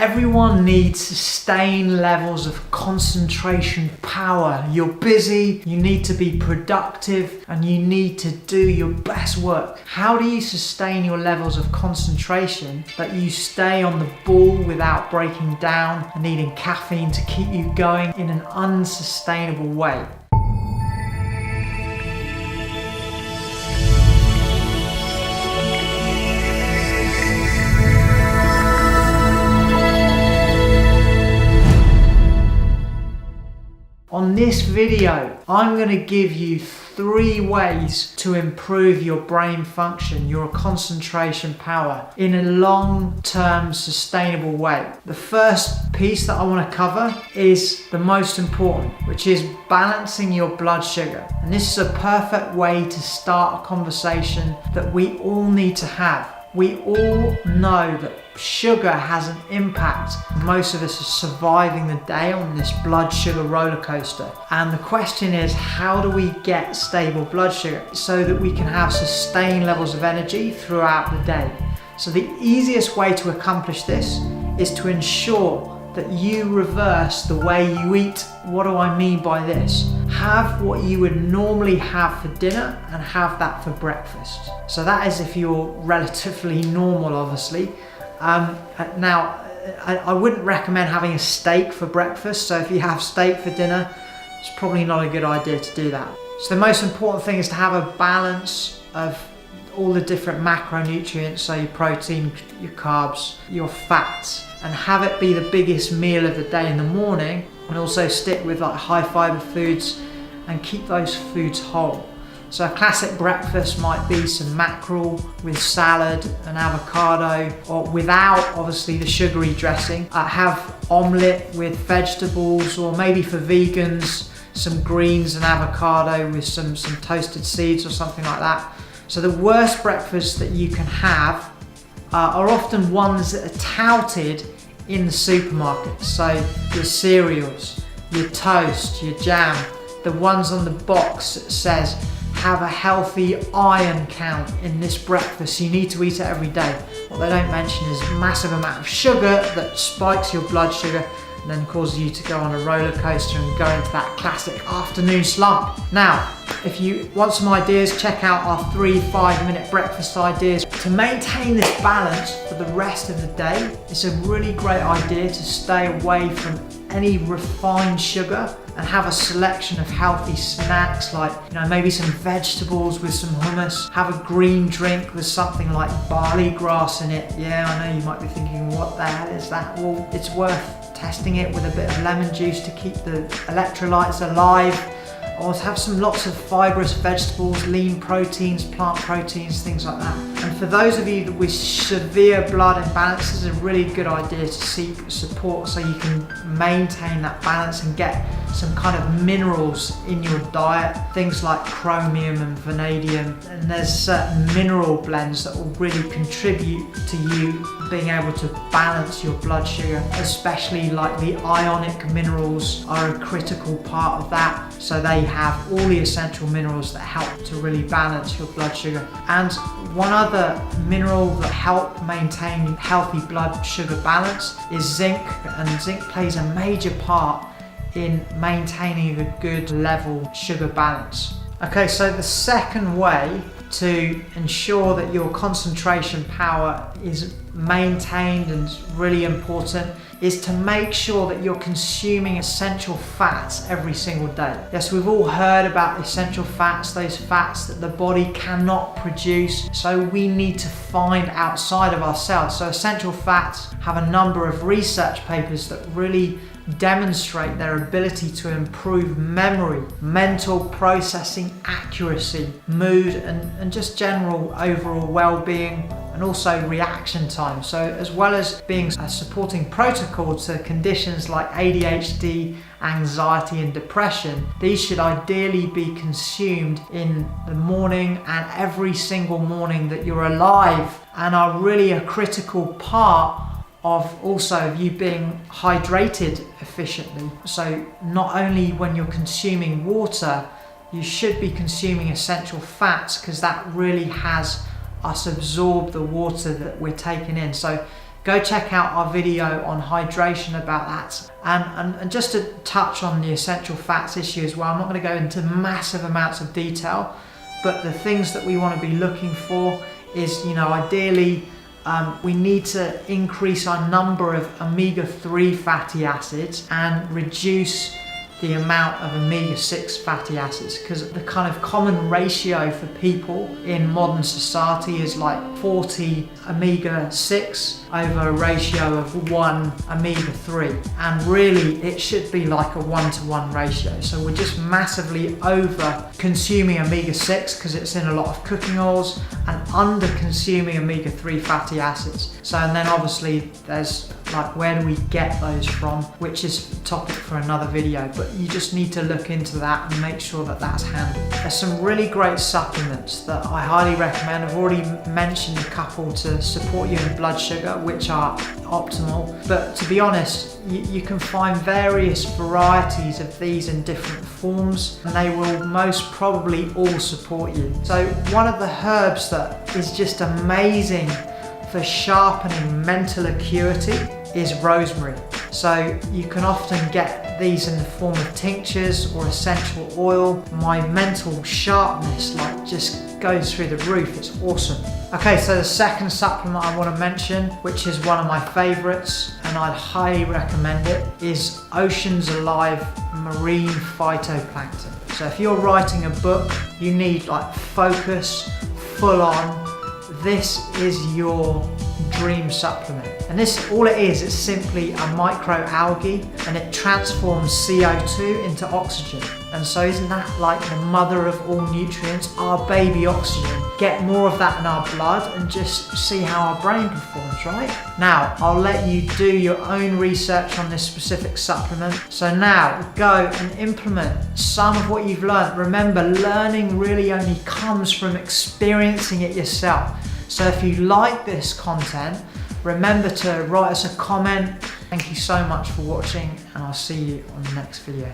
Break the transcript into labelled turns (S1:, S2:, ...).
S1: Everyone needs sustained levels of concentration power. You're busy, you need to be productive, and you need to do your best work. How do you sustain your levels of concentration that you stay on the ball without breaking down and needing caffeine to keep you going in an unsustainable way? On this video, I'm going to give you 3 ways to improve your brain function, your concentration power in a long-term sustainable way. The first piece that I want to cover is the most important, which is balancing your blood sugar. And this is a perfect way to start a conversation that we all need to have. We all know that sugar has an impact. Most of us are surviving the day on this blood sugar roller coaster. And the question is, how do we get stable blood sugar so that we can have sustained levels of energy throughout the day? So the easiest way to accomplish this is to ensure that you reverse the way you eat. What do I mean by this? Have what you would normally have for dinner and have that for breakfast. So that is if you're relatively normal, obviously. Now, I wouldn't recommend having a steak for breakfast. So if you have steak for dinner, it's probably not a good idea to do that. So the most important thing is to have a balance of all the different macronutrients, so your protein, your carbs, your fats, and have it be the biggest meal of the day in the morning, and also stick with like high fiber foods and keep those foods whole. So a classic breakfast might be some mackerel with salad and avocado, or without obviously the sugary dressing. Have omelette with vegetables, or maybe for vegans, some greens and avocado with some toasted seeds or something like that. So the worst breakfasts that you can have are often ones that are touted in the supermarket. So your cereals, your toast, your jam, the ones on the box that says have a healthy iron count in this breakfast. You need to eat it every day. What they don't mention is a massive amount of sugar that spikes your blood sugar and then causes you to go on a roller coaster and go into that classic afternoon slump. Now, if you want some ideas, check out our 3 5-minute breakfast ideas. To maintain this balance for the rest of the day, it's a really great idea to stay away from any refined sugar and have a selection of healthy snacks, like maybe some vegetables with some hummus. Have a green drink with something like barley grass in it. Yeah, I know you might be thinking, what the hell is that? Well, it's worth testing it with a bit of lemon juice to keep the electrolytes alive. Or have lots of fibrous vegetables, lean proteins, plant proteins, things like that. And for those of you with severe blood imbalances, it's a really good idea to seek support so you can maintain that balance and get some kind of minerals in your diet. Things like chromium and vanadium. And there's certain mineral blends that will really contribute to you being able to balance your blood sugar, especially like the ionic minerals are a critical part of that. So they have all the essential minerals that help to really balance your blood sugar. And one other mineral that help maintain healthy blood sugar balance is zinc, and zinc plays a major part in maintaining a good level sugar balance. Okay, so the second way to ensure that your concentration power is maintained and really important is to make sure that you're consuming essential fats every single day. Yes, we've all heard about essential fats, those fats that the body cannot produce, so we need to find outside of ourselves. So essential fats have a number of research papers that really demonstrate their ability to improve memory, mental processing accuracy, mood, and just general overall well-being, and also reaction time. So as well as being a supporting protocol to conditions like ADHD, anxiety and depression, these should ideally be consumed in the morning and every single morning that you're alive, and are really a critical part of also you being hydrated efficiently. So not only when you're consuming water, you should be consuming essential fats, because that really has us absorb the water that we're taking in. So go check out our video on hydration about that. And just to touch on the essential fats issue as well, I'm not going to go into massive amounts of detail, but the things that we want to be looking for is, ideally, we need to increase our number of omega-3 fatty acids and reduce the amount of omega-6 fatty acids, because the kind of common ratio for people in modern society is like 40 omega-6 over a ratio of 1 omega-3, and really it should be like a 1-to-1 ratio. So we're just massively over consuming omega-6 because it's in a lot of cooking oils, and under consuming omega-3 fatty acids. So, and then obviously there's like, where do we get those from, which is a topic for another video, but you just need to look into that and make sure that that's handled. There's some really great supplements that I highly recommend. I've already mentioned a couple to support you in blood sugar, which are optimal, but to be honest, you can find various varieties of these in different forms, and they will most probably all support you. So one of the herbs that is just amazing for sharpening mental acuity is rosemary. So you can often get these in the form of tinctures or essential oil. My mental sharpness just goes through the roof. It's awesome. Okay, so the second supplement I want to mention, which is one of my favorites and I'd highly recommend it, is Oceans Alive Marine Phytoplankton. So if you're writing a book, you need focus, full on. This is your dream supplement. And this, all it is, it's simply a microalgae, and it transforms CO2 into oxygen. And so isn't that like the mother of all nutrients, our baby oxygen? Get more of that in our blood and just see how our brain performs, right? Now, I'll let you do your own research on this specific supplement. So now, go and implement some of what you've learned. Remember, learning really only comes from experiencing it yourself. So if you like this content, remember to write us a comment. Thank you so much for watching, and I'll see you on the next video.